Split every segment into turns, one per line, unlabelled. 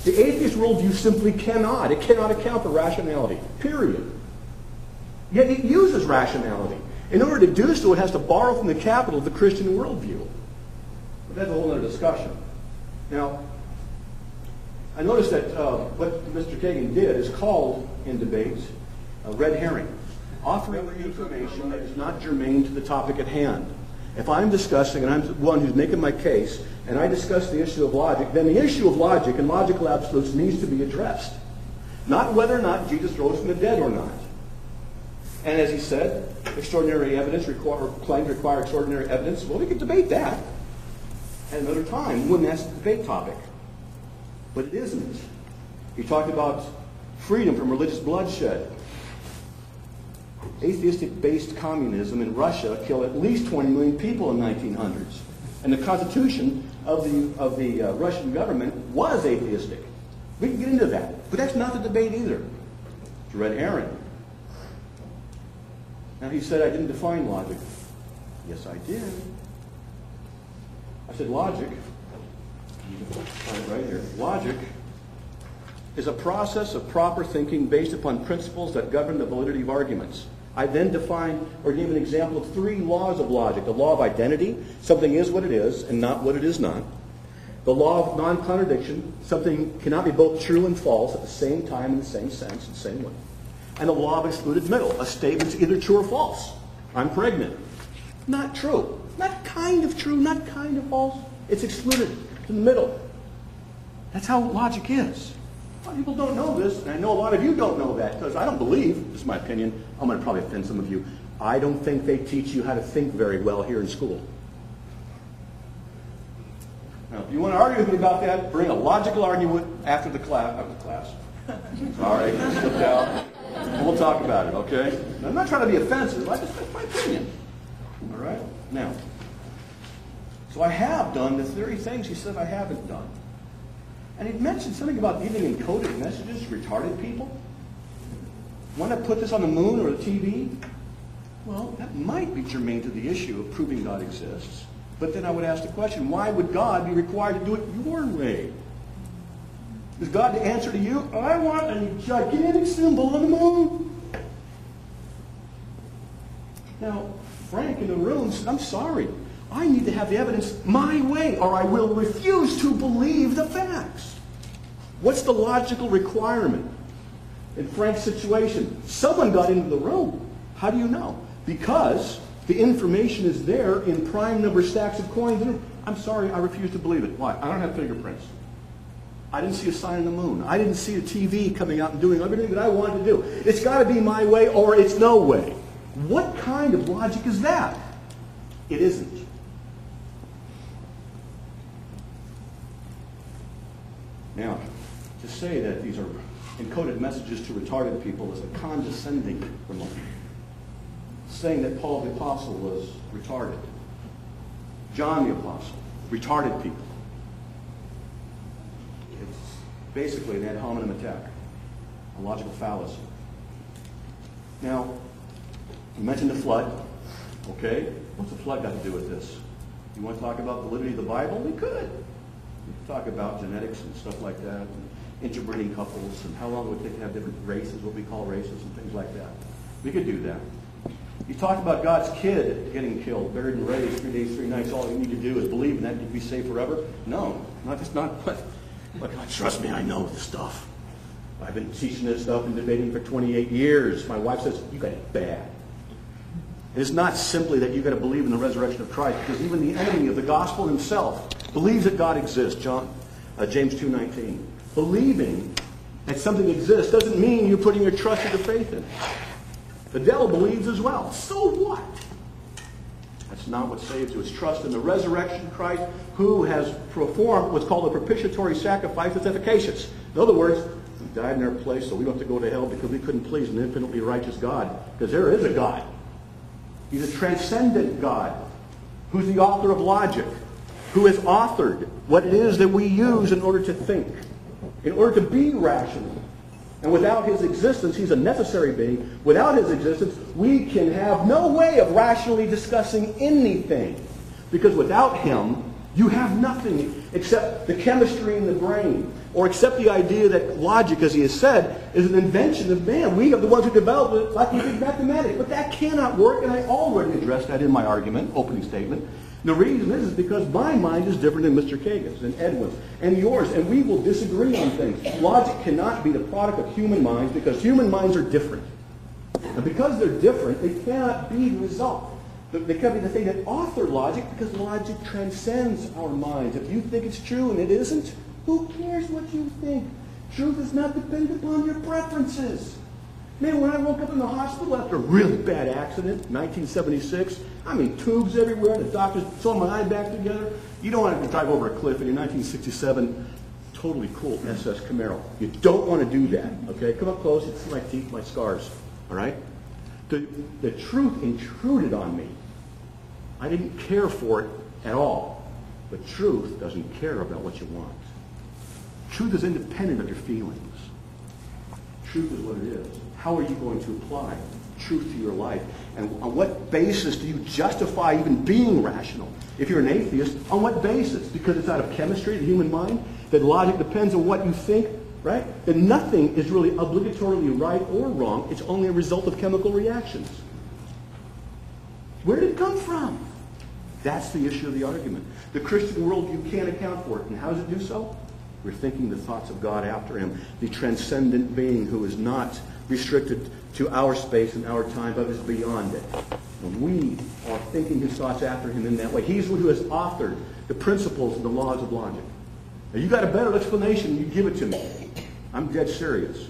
The atheist worldview simply cannot. It cannot account for rationality, period. Yet it uses rationality. In order to do so, it has to borrow from the capital of the Christian worldview. But that's a whole other discussion. Now, I noticed that what Mr. Kagan did is called in debates a red herring, offering information that is not germane to the topic at hand. If I'm discussing, and I'm the one who's making my case, and I discuss the issue of logic, then the issue of logic and logical absolutes needs to be addressed. Not whether or not Jesus rose from the dead or not. And as he said, extraordinary evidence claims require extraordinary evidence. Well, we could debate that at another time when that's the debate topic. But it isn't. He talked about freedom from religious bloodshed. Atheistic-based communism in Russia killed at least 20 million people in the 1900s. And the constitution of the Russian government was atheistic. We can get into that. But that's not the debate either. It's a red herring. Now he said I didn't define logic. Yes, I did. I said logic, right here, logic is a process of proper thinking based upon principles that govern the validity of arguments. I then define or gave an example of 3 laws of logic. The law of identity, something is what it is and not what it is not. The law of non-contradiction, something cannot be both true and false at the same time in the same sense, in the same way. And the law of excluded middle, a statement's either true or false. I'm pregnant. Not true. Not kind of true, not kind of false. It's excluded in the middle. That's how logic is. A lot of people don't know this, and I know a lot of you don't know that, because I don't believe, this is my opinion, I'm going to probably offend some of you, I don't think they teach you how to think very well here in school. Now, if you want to argue with me about that, bring a logical argument after the class. Sorry, slip down. We'll talk about it, okay? Now, I'm not trying to be offensive. That's my opinion. All right? Now, so I have done the very things he said I haven't done. And he mentioned something about giving encoded messages to retarded people. Want to put this on the moon or the TV? Well, that might be germane to the issue of proving God exists. But then I would ask the question, why would God be required to do it your way? Is God the answer to you? I want a gigantic symbol on the moon. Now, Frank in the room said, I'm sorry. I need to have the evidence my way, or I will refuse to believe the facts. What's the logical requirement? In Frank's situation, someone got into the room. How do you know? Because the information is there in prime number stacks of coins. I'm sorry, I refuse to believe it. Why? I don't have fingerprints. I didn't see a sign on the moon. I didn't see a TV coming out and doing everything that I wanted to do. It's got to be my way or it's no way. What kind of logic is that? It isn't. Now, to say that these are encoded messages to retarded people is a condescending remark. Saying that Paul the Apostle was retarded. John the Apostle, retarded people. It's basically an ad hominem attack, a logical fallacy. Now, you mentioned the flood. Okay, what's the flood got to do with this? You want to talk about the validity of the Bible? We could. We could talk about genetics and stuff like that, and interbreeding couples, and how long it would take to have different races, what we call races, and things like that. We could do that. You talk about God's kid getting killed, buried and raised 3 days, 3 nights. All you need to do is believe in that to be saved forever. No, that's not. But trust me, I know this stuff. I've been teaching this stuff and debating for 28 years. My wife says, you got it bad. It's not simply that you've got to believe in the resurrection of Christ, because even the enemy of the gospel himself believes that God exists. James 2:19. Believing that something exists doesn't mean you're putting your trust or your faith in it. The devil believes as well. So what? That's not what saves you. It's trust in the resurrection of Christ, who has performed what's called a propitiatory sacrifice that's efficacious. In other words, he died in our place so we don't have to go to hell because we couldn't please an infinitely righteous God. Because there is a God. He's a transcendent God who's the author of logic, who has authored what it is that we use in order to think, in order to be rational. And without his existence, he's a necessary being. Without his existence, we can have no way of rationally discussing anything. Because without him, you have nothing except the chemistry in the brain, or accept the idea that logic, as he has said, is an invention of man. We are the ones who developed it like we did mathematics. But that cannot work, and I already addressed that in my argument, opening statement. The reason is because my mind is different than Mr. Kagan's and Edwin's and yours, and we will disagree on things. Logic cannot be the product of human minds because human minds are different. And because they're different, they cannot be the result. They can't be the thing that author logic because logic transcends our minds. If you think it's true and it isn't, who cares what you think? Truth is not dependent upon your preferences. Man, when I woke up in the hospital after a really bad accident, 1976, I mean, tubes everywhere, the doctors sewing my eye back together. You don't want to drive over a cliff in your 1967 totally cool SS Camaro. You don't want to do that, okay? Come up close, it's my teeth, my scars, all right? The truth intruded on me. I didn't care for it at all. But truth doesn't care about what you want. Truth is independent of your feelings. Truth is what it is. How are you going to apply truth to your life? And on what basis do you justify even being rational? If you're an atheist, on what basis? Because it's out of chemistry, the human mind? That logic depends on what you think, right? That nothing is really obligatorily right or wrong. It's only a result of chemical reactions. Where did it come from? That's the issue of the argument. The Christian worldview can't account for it. And how does it do so? We're thinking the thoughts of God after him, the transcendent being who is not restricted to our space and our time, but is beyond it. And we are thinking his thoughts after him in that way. He's who has authored the principles and the laws of logic. Now, you got a better explanation, you give it to me. I'm dead serious.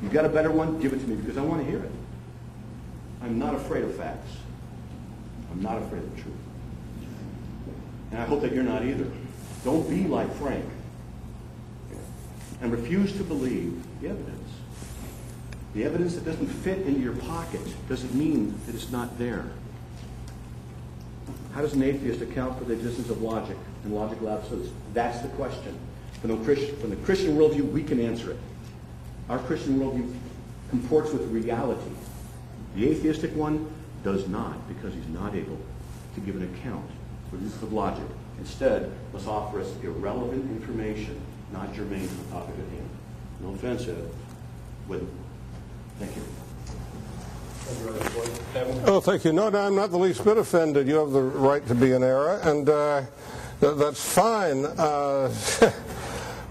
You got a better one, give it to me because I want to hear it. I'm not afraid of facts. I'm not afraid of the truth. And I hope that you're not either. Don't be like Frank and refuse to believe the evidence. The evidence that doesn't fit into your pocket doesn't mean that it's not there. How does an atheist account for the existence of logic and logical absolutes? That's the question. From the Christian worldview, we can answer it. Our Christian worldview comports with reality. The atheistic one does not, because he's not able to give an account for the use of logic. Instead, must offer us irrelevant information, not germane to the topic at hand. No offense, Ed. Thank you.
Oh, thank you. No, I'm not the least bit offended. You have the right to be in error, and that's fine.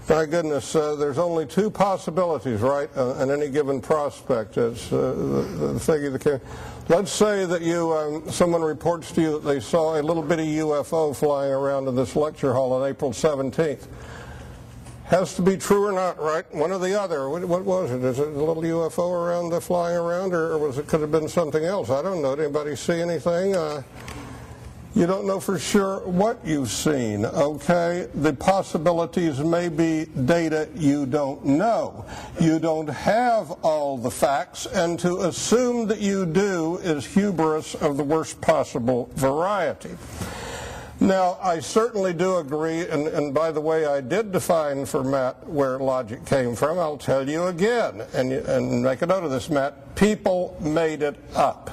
My goodness, there's only two possibilities, right, in any given prospect. It's the thing of the case. Let's say that someone reports to you that they saw a little bitty UFO flying around in this lecture hall on April 17th. Has to be true or not, right? One or the other. What was it? Is it a little UFO around flying around, or could it have been something else? I don't know. Did anybody see anything? You don't know for sure what you've seen, okay? The possibilities may be data you don't know. You don't have all the facts, and to assume that you do is hubris of the worst possible variety. Now, I certainly do agree, and by the way, I did define for Matt where logic came from. I'll tell you again, and make a note of this, Matt. People made it up.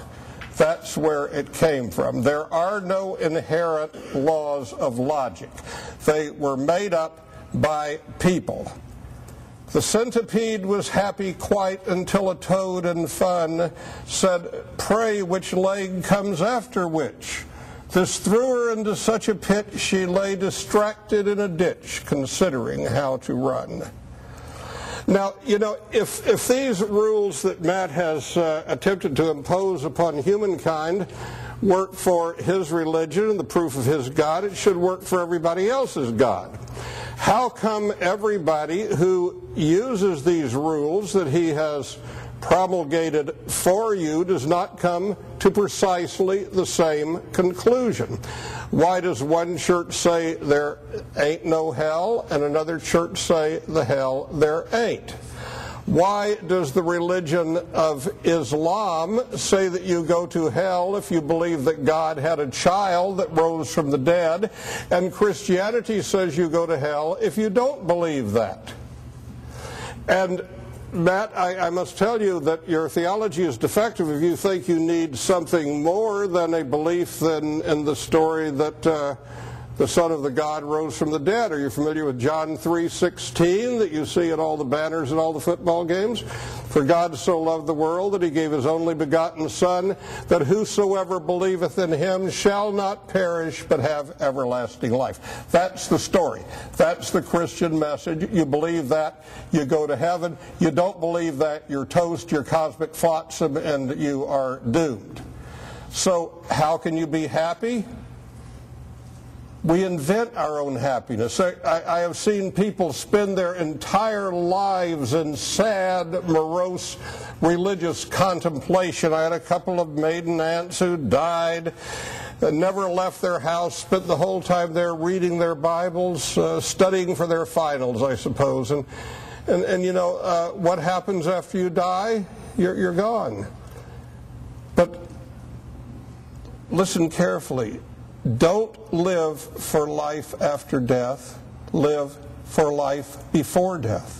That's where it came from. There are no inherent laws of logic. They were made up by people. The centipede was happy quite until a toad in fun said, "Pray, which leg comes after which?" This threw her into such a pit she lay distracted in a ditch, considering how to run. Now, you know, if these rules that Matt has attempted to impose upon humankind work for his religion and the proof of his God, it should work for everybody else's God. How come everybody who uses these rules that he has promulgated for you does not come to precisely the same conclusion? Why does one church say there ain't no hell and another church say the hell there ain't? Why does the religion of Islam say that you go to hell if you believe that God had a child that rose from the dead, and Christianity says you go to hell if you don't believe that? And Matt, I must tell you that your theology is defective if you think you need something more than a belief in the story that the Son of the God rose from the dead. Are you familiar with John 3:16 that you see at all the banners at all the football games? For God so loved the world that he gave his only begotten Son, that whosoever believeth in him shall not perish but have everlasting life. That's the story. That's the Christian message. You believe that, you go to heaven. You don't believe that, you're toast, you're cosmic flotsam, and you are doomed. So how can you be happy? We invent our own happiness. I have seen people spend their entire lives in sad, morose, religious contemplation. I had a couple of maiden aunts who died, never left their house, spent the whole time there reading their Bibles, studying for their finals, I suppose. And you know, what happens after you die? You're gone. But listen carefully. Don't live for life after death. Live for life before death.